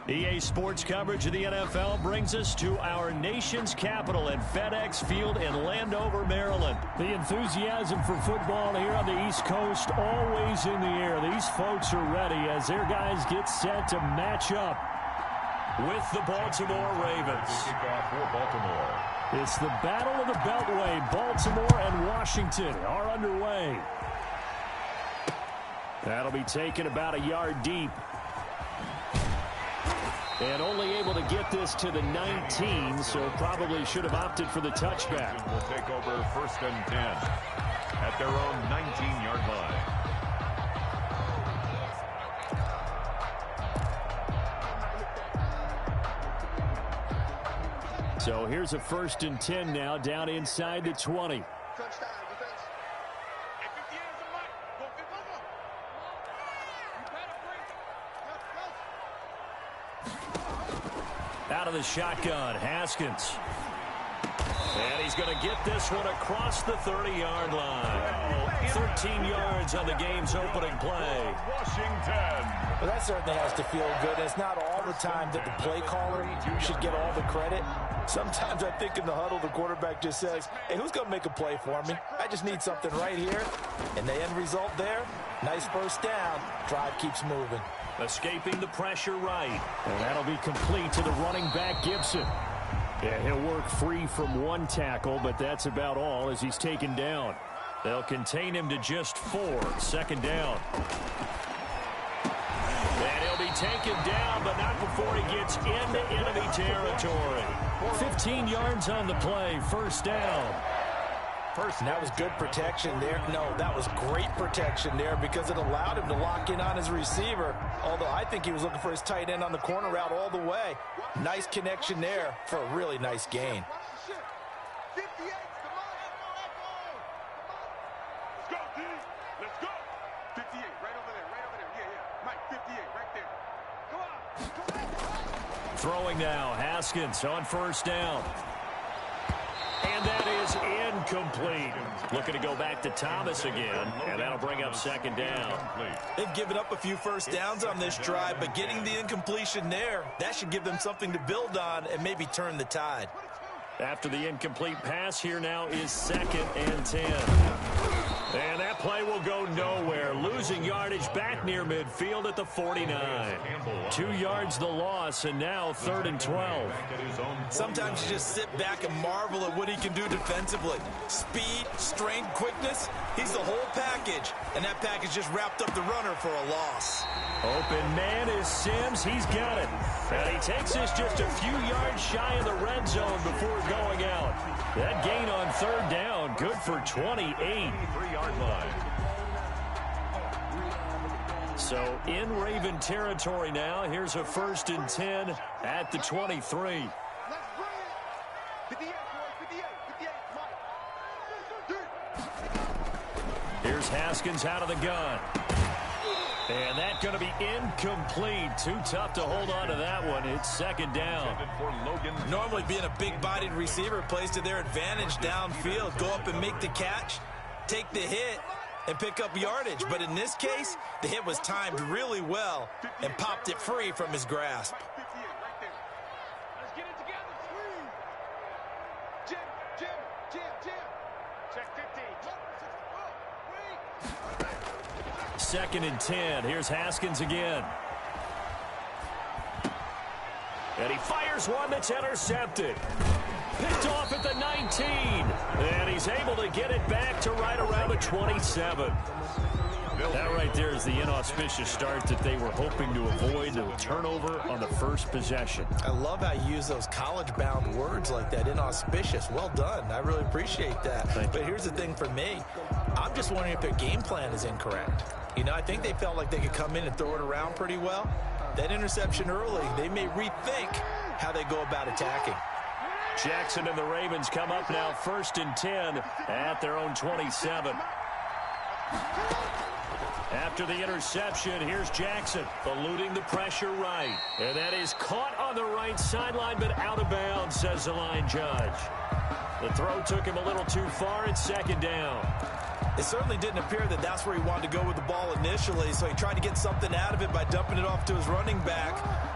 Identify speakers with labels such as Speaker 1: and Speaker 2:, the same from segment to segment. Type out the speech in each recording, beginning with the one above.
Speaker 1: EA Sports coverage of the NFL brings us to our nation's capital at FedEx Field in Landover, Maryland.
Speaker 2: The enthusiasm for football here on the East Coast always in the air. These folks are ready as their guys get set to match up
Speaker 1: with the Baltimore Ravens.
Speaker 3: Kickoff for Baltimore.
Speaker 2: It's the Battle of the Beltway. Baltimore and Washington are underway. That'll be taken about a yard deep. And only able to get this to the 19, so probably should have opted for the touchback.
Speaker 3: Will take over 1st and 10 at their own 19-yard line.
Speaker 2: So here's a 1st and 10 now, down inside the 20. Out of the shotgun, Haskins. And he's going to get this one across the 30-yard line. 13 yards on the game's opening play.
Speaker 3: Washington.
Speaker 4: Well, that certainly has to feel good. It's not all the time that the play caller should get all the credit. Sometimes I think in the huddle, the quarterback just says, hey, who's going to make a play for me? I just need something right here. And the end result there, nice first down. Drive keeps moving.
Speaker 1: Escaping the pressure right.
Speaker 2: And that'll be complete to the running back, Gibson. Yeah, he'll work free from one tackle, but that's about all as he's taken down. They'll contain him to just 4. 2nd down. And he'll be taken down, but not before he gets into enemy territory. 15 yards on the play. 1st down.
Speaker 4: And that was good protection there. No, that was great protection there because it allowed him to lock in on his receiver. Although I think he was looking for his tight end on the corner route all the way. Nice connection there for a really nice gain.
Speaker 3: Let's go. 58, right over there, right over there. Yeah. Mike, 58, right there. Come on.
Speaker 1: Throwing now, Haskins on 1st down. And that is incomplete. Looking to go back to Thomas again, and that'll bring up 2nd down.
Speaker 4: They've given up a few first downs on this drive, but getting the incompletion there, that should give them something to build on and maybe turn the tide.
Speaker 1: After the incomplete pass, here now is 2nd and 10. And that play will go nowhere. Losing yardage back near midfield at the 49. 2 yards the loss, and now 3rd and 12.
Speaker 4: Sometimes you just sit back and marvel at what he can do defensively. Speed, strength, quickness, he's the whole package. And that package just wrapped up the runner for a loss.
Speaker 1: Open man is Sims. He's got it. And he takes this just a few yards shy of the red zone before going out. That gain on 3rd down, good for 28.
Speaker 3: 3-yard line.
Speaker 1: So in Raven territory now. Here's a 1st and 10 at the 23. Here's Haskins out of the gun. And that's going to be incomplete. Too tough to hold on to that one. It's 2nd down.
Speaker 4: Normally being a big-bodied receiver plays to their advantage downfield. Go up and make the catch, take the hit, and pick up yardage. But in this case, the hit was timed really well and popped it free from his grasp.
Speaker 3: Let's get it together. Jim. Check 15.
Speaker 1: 2nd and 10. Here's Haskins again. And he fires one that's intercepted. Picked off at the 19. And he's able to get it back to right around the 27. That right there is the inauspicious start that they were hoping to avoid, the turnover on the first possession.
Speaker 4: I love how you use those college-bound words like that, inauspicious. Well done. I really appreciate that. But here's the thing for me. I'm just wondering if their game plan is incorrect. You know, I think they felt like they could come in and throw it around pretty well. That interception early, they may rethink how they go about attacking.
Speaker 1: Jackson and the Ravens come up now 1st and 10 at their own 27. After the interception, here's Jackson, eluding the pressure right. And that is caught on the right sideline, but out of bounds, says the line judge. The throw took him a little too far. It's 2nd down.
Speaker 4: It certainly didn't appear that that's where he wanted to go with the ball initially, so he tried to get something out of it by dumping it off to his running back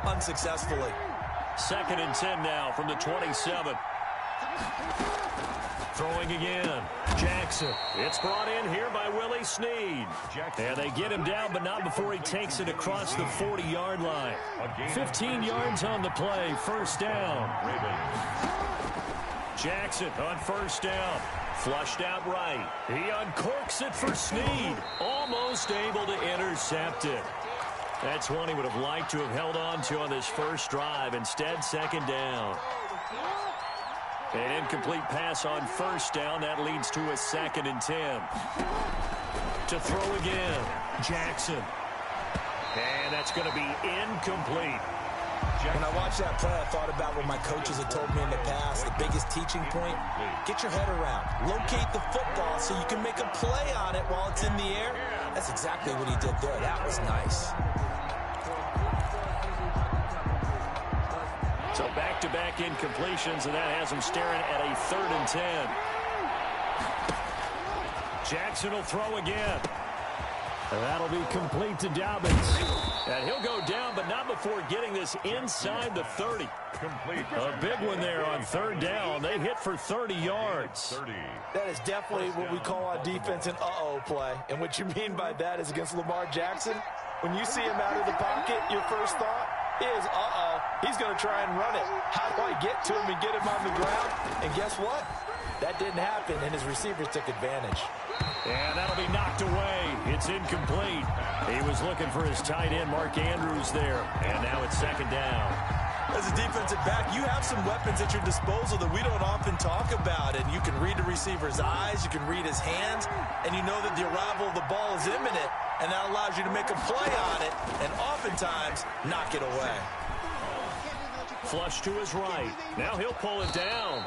Speaker 4: unsuccessfully.
Speaker 2: 2nd and 10 now from the 27. Throwing again. Jackson. It's brought in here by Willie Snead. And they get him down, but not before he takes it across the 40-yard line. 15 yards on the play. 1st down. Jackson on 1st down. Flushed out right. He uncorks it for Snead. Almost able to intercept it. That's one he would have liked to have held on to on this first drive. Instead, 2nd down. An incomplete pass on 1st down. That leads to a 2nd and 10. To throw again. Jackson. And that's going to be incomplete.
Speaker 4: When I watched that play, I thought about what my coaches had told me in the past. The biggest teaching point, get your head around. Locate the football so you can make a play on it while it's in the air. That's exactly what he did there. That was nice.
Speaker 2: So back-to-back incompletions, and that has him staring at a 3rd and 10. Jackson will throw again. And that'll be complete to Dobbins. And he'll go down, but not before getting this inside the 30. A big one there on 3rd down. They hit for 30 yards.
Speaker 4: That is definitely what we call on defense an uh-oh play. And what you mean by that is against Lamar Jackson, when you see him out of the pocket, your first thought is, uh-oh, he's going to try and run it. How do I get to him and get him on the ground? And guess what? That didn't happen, and his receivers took advantage.
Speaker 2: And that'll be knocked away. It's incomplete. He was looking for his tight end, Mark Andrews, there. And now it's 2nd down.
Speaker 4: As a defensive back, you have some weapons at your disposal that we don't often talk about. And you can read the receiver's eyes, you can read his hands, and you know that the arrival of the ball is imminent. And that allows you to make a play on it and oftentimes knock it away.
Speaker 2: Flush to his right. Now he'll pull it down.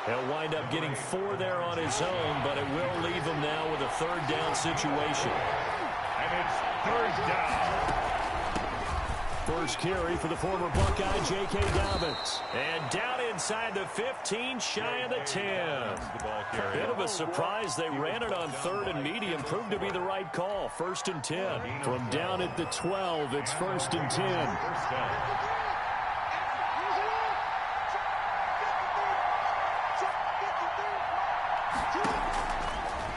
Speaker 2: He'll wind up getting 4 there on his own, but it will leave him now with a 3rd down situation.
Speaker 1: And it's 3rd down.
Speaker 2: First carry for the former Buckeye, J.K. Dobbins. And down inside the 15, shy of the 10. A bit of a surprise. They ran it on 3rd and medium. Proved to be the right call. 1st and 10. From down at the 12, it's 1st and 10.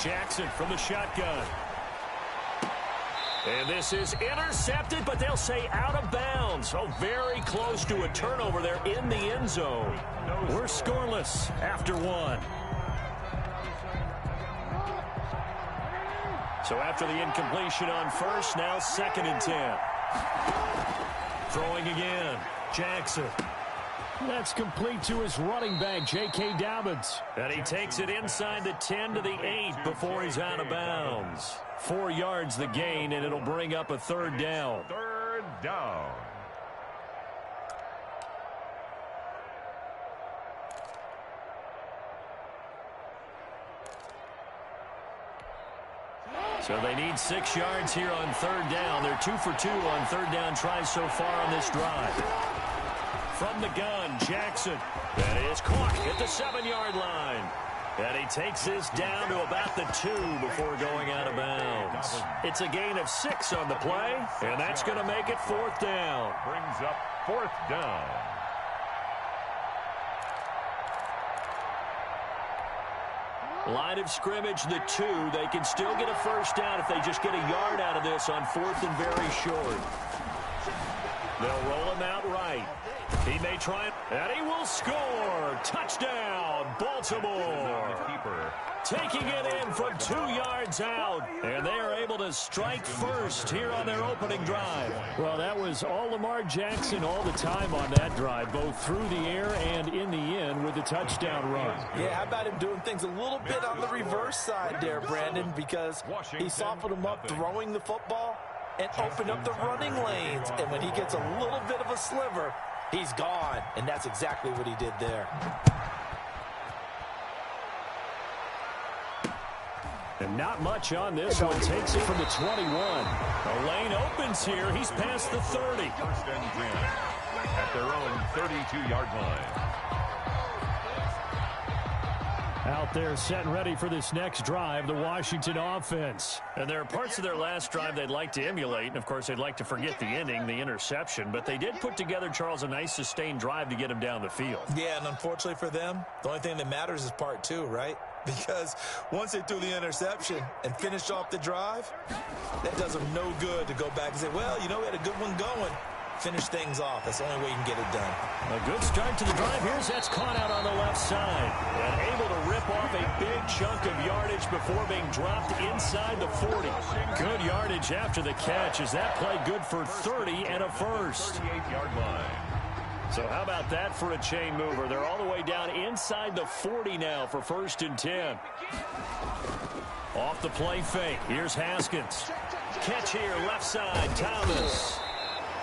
Speaker 2: Jackson from the shotgun. And this is intercepted, but they'll say out of bounds. Oh, very close to a turnover there in the end zone. We're scoreless after 1. So after the incompletion on 1st, now 2nd and 10. Throwing again. Jackson. That's complete to his running back, J.K. Dobbins. And he takes it inside the 10 to the 8 before he's out of bounds. 4 yards the gain, and it'll bring up a 3rd down.
Speaker 1: 3rd down.
Speaker 2: So they need 6 yards here on 3rd down. They're 2 for 2 on 3rd down tries so far on this drive. From the gun, Jackson. That is caught at the 7-yard line. And he takes this down to about the 2 before going out of bounds. It's a gain of 6 on the play, and that's going to make it 4th down.
Speaker 1: Brings up 4th down.
Speaker 2: Line of scrimmage, the 2. They can still get a 1st down if they just get a yard out of this on 4th and very short. They'll roll him out right. He may try it, and he will score. Touchdown, Baltimore. Taking it in from 2 yards out, and they are able to strike first here on their opening drive. Well, that was all Lamar Jackson all the time on that drive, both through the air and in the end with a touchdown run.
Speaker 4: Yeah, how about him doing things a little bit on the reverse side there, Brandon, because he softened him up throwing the football and opened up the running lanes. And when he gets a little bit of a sliver, he's gone, and that's exactly what he did there.
Speaker 2: And not much on this one. Takes it from the 21. The lane opens here. He's past the 30.
Speaker 1: 1st and 10 at their own 32-yard line.
Speaker 2: Out there set and ready for this next drive, the Washington offense.
Speaker 1: And there are parts of their last drive they'd like to emulate. And, of course, they'd like to forget the inning, the interception. But they did put together, Charles, a nice sustained drive to get him down the field.
Speaker 4: Yeah, and unfortunately for them, the only thing that matters is part two, right? Because once they threw the interception and finished off the drive, that does them no good to go back and say, well, you know, we had a good one going. Finish things off. That's the only way you can get it done.
Speaker 1: A good start to the drive. Here's that's caught out on the left side. And able to rip off a big chunk of yardage before being dropped inside the 40. Good yardage after the catch. Is that play good for 30 and a first?
Speaker 5: 38-yard line.
Speaker 1: So how about that for a chain mover? They're all the way down inside the 40 now for 1st and 10. Off the play fake. Here's Haskins. Catch here, left side, Thomas.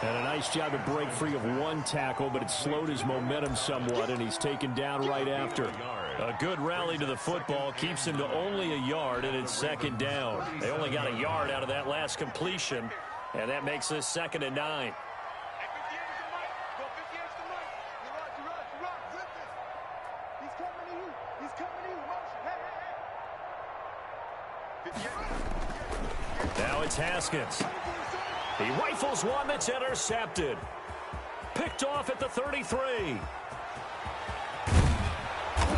Speaker 2: And a nice job to break free of one tackle, but it slowed his momentum somewhat, and he's taken down right after.
Speaker 1: A good rally to the football keeps him to only a yard, and it's 2nd down. They only got a yard out of that last completion, and that makes this 2nd and 9. Now it's Haskins. He rifles one that's intercepted. Picked off at the 33.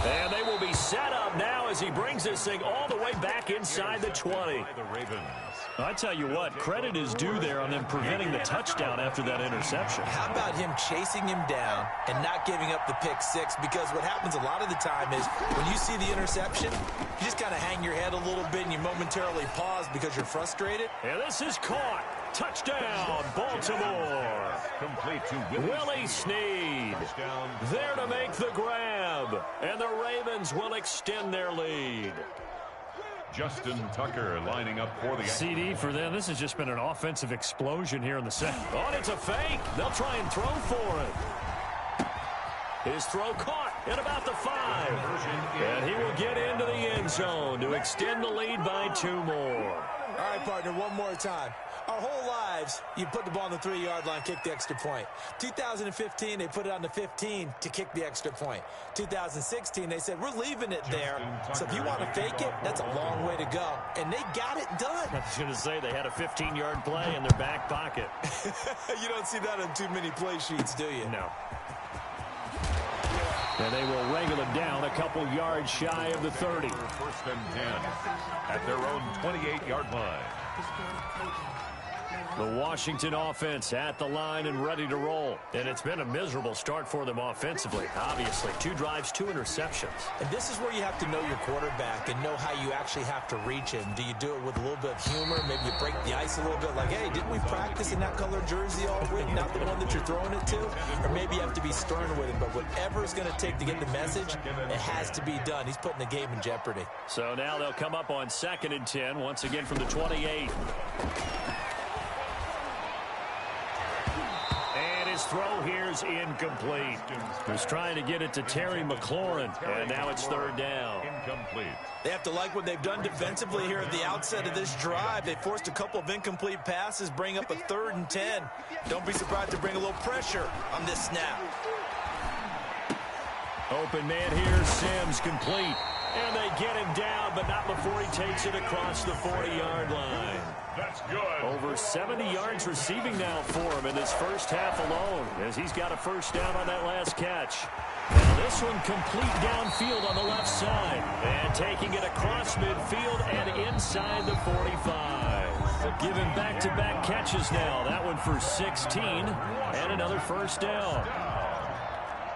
Speaker 1: And they will be set up now as he brings this thing all the way back inside the 20.
Speaker 5: The Ravens.
Speaker 1: I tell you what, credit is due there on them preventing the touchdown after that interception.
Speaker 4: How about him chasing him down and not giving up the pick six? Because what happens a lot of the time is when you see the interception, you just kind of hang your head a little bit and you momentarily pause because you're frustrated.
Speaker 1: And this is caught. Touchdown, Baltimore.
Speaker 5: Complete to
Speaker 1: Willie Snead.
Speaker 5: Touchdown.
Speaker 1: There to make the grab. And the Ravens will extend their lead.
Speaker 5: Justin Tucker lining up for the
Speaker 1: CD for them. This has just been an offensive explosion here in the second. Oh, and it's a fake. They'll try and throw for it. His throw caught at about the 5. And he will get into the end zone to extend the lead by 2 more.
Speaker 4: All right, partner, one more time. Our whole lives, you put the ball on the 3-yard line, kick the extra point. 2015, they put it on the 15 to kick the extra point. 2016, they said, we're leaving it there. So if you want to fake it, that's a long way to go. And they got it done.
Speaker 1: I was going to say they had a 15-yard play in their back pocket.
Speaker 4: You don't see that on too many play sheets, do you?
Speaker 1: No.
Speaker 2: And they will wrangle him down a couple yards shy of the 30.
Speaker 5: 1st and 10 at their own 28-yard line.
Speaker 1: The Washington offense at the line and ready to roll. And it's been a miserable start for them offensively. Obviously, 2 drives, 2 interceptions.
Speaker 4: And this is where you have to know your quarterback and know how you actually have to reach him. Do you do it with a little bit of humor? Maybe you break the ice a little bit like, hey, didn't we practice in that color jersey all week? Not the one that you're throwing it to? Or maybe you have to be stern with him. But whatever it's going to take to get the message, it has to be done. He's putting the game in jeopardy.
Speaker 1: So now they'll come up on 2nd and 10, once again from the 28. His throw here's incomplete. He's trying to get it to Terry McLaurin, and now it's 3rd down.
Speaker 5: Incomplete.
Speaker 4: They have to like what they've done defensively here at the outset of this drive. They forced a couple of incomplete passes, bring up a 3rd and 10. Don't be surprised to bring a little pressure on this snap.
Speaker 1: Open man here, Sims complete. And they get him down, but not before he takes it across the 40-yard line.
Speaker 5: That's good.
Speaker 1: Over 70 yards receiving now for him in this first half alone, as he's got a 1st down on that last catch. Now this one complete downfield on the left side. And taking it across midfield and inside the 45. Give him back-to-back catches now. That one for 16 and another 1st down.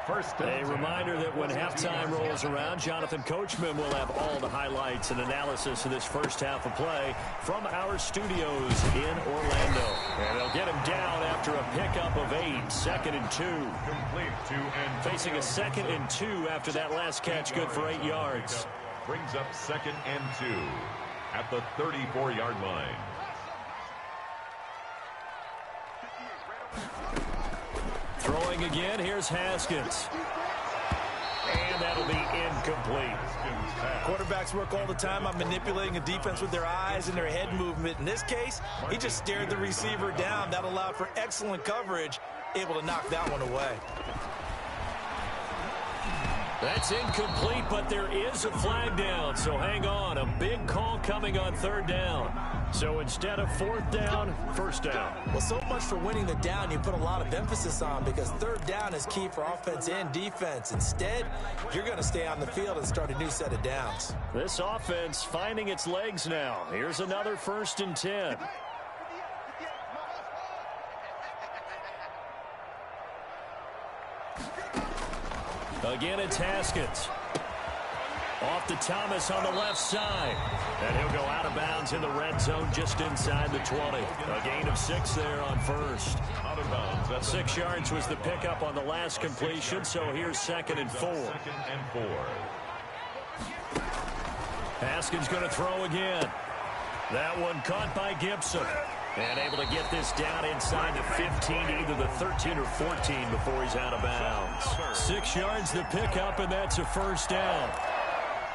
Speaker 1: A reminder that when halftime rolls around, Jonathan Coachman will have all the highlights and analysis of this first half of play from our studios in Orlando. And they'll get him down after a pickup of 8, 2nd and 2.
Speaker 5: Complete to and
Speaker 1: facing a 2nd and 2 after that last catch, good for 8 yards.
Speaker 5: Brings up 2nd and 2 at the 34-yard line.
Speaker 1: Throwing again, here's Haskins. And that'll be incomplete.
Speaker 4: Quarterbacks work all the time on manipulating a defense with their eyes and their head movement. In this case, he just stared the receiver down. That allowed for excellent coverage, able to knock that one away.
Speaker 2: That's incomplete, but there is a flag down, so hang on. A big call coming on third down. So instead of fourth down, first down.
Speaker 4: Well, so much for winning the down you put a lot of emphasis on, because third down is key for offense and defense. Instead, you're going to stay on the field and start a new set of downs.
Speaker 2: This offense finding its legs now. Here's another 1st and 10. Again, it's Haskins. Off to Thomas on the left side. And he'll go out of bounds in the red zone just inside the 20. A gain of 6 there on first.
Speaker 5: Out of bounds.
Speaker 2: 6 yards was the pickup on the last completion, so here's 2nd and 4.
Speaker 5: 2nd and 4.
Speaker 2: Haskins going to throw again. That one caught by Gibson. And able to get this down inside the 15, either the 13 or 14 before he's out of bounds. 6 yards the pickup, and that's a first down.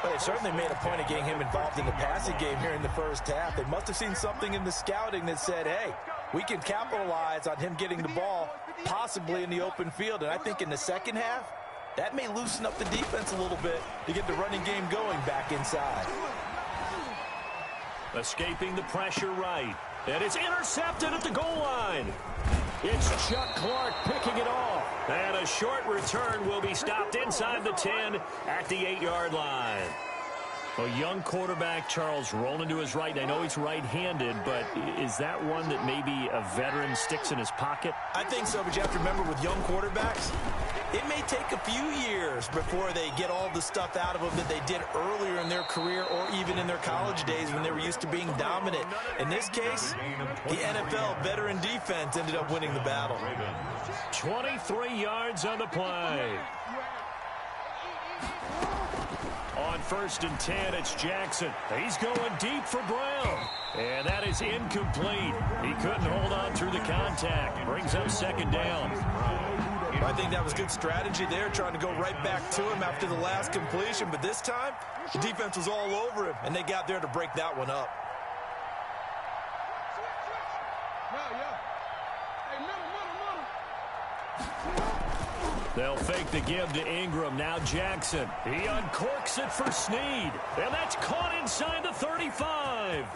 Speaker 4: Well, they certainly made a point of getting him involved in the passing game here in the first half. They must have seen something in the scouting that said, hey, we can capitalize on him getting the ball possibly in the open field. And I think in the second half, that may loosen up the defense a little bit to get the running game going back inside.
Speaker 2: Escaping the pressure right. And it's intercepted at the goal line. It's Chuck Clark picking it off. And a short return will be stopped inside the 10 at the 8-yard line. A young quarterback, Charles, rolling to his right. I know he's right-handed, but is that one that maybe a veteran sticks in his pocket?
Speaker 4: I think so, but you have to remember with young quarterbacks, it may take a few years before they get all the stuff out of them that they did earlier in their career or even in their college days when they were used to being dominant. In this case, the NFL veteran defense ended up winning the battle.
Speaker 2: 23 yards on the play. On 1st and 10, it's Jackson. He's going deep for Brown. And that is incomplete. He couldn't hold on through the contact. Brings up 2nd down.
Speaker 4: I think that was good strategy there, trying to go right back to him after the last completion. But this time, the defense was all over him, and they got there to break that one up.
Speaker 2: They'll fake the give to Ingram. Now Jackson. He uncorks it for Snead. And that's caught inside the 35.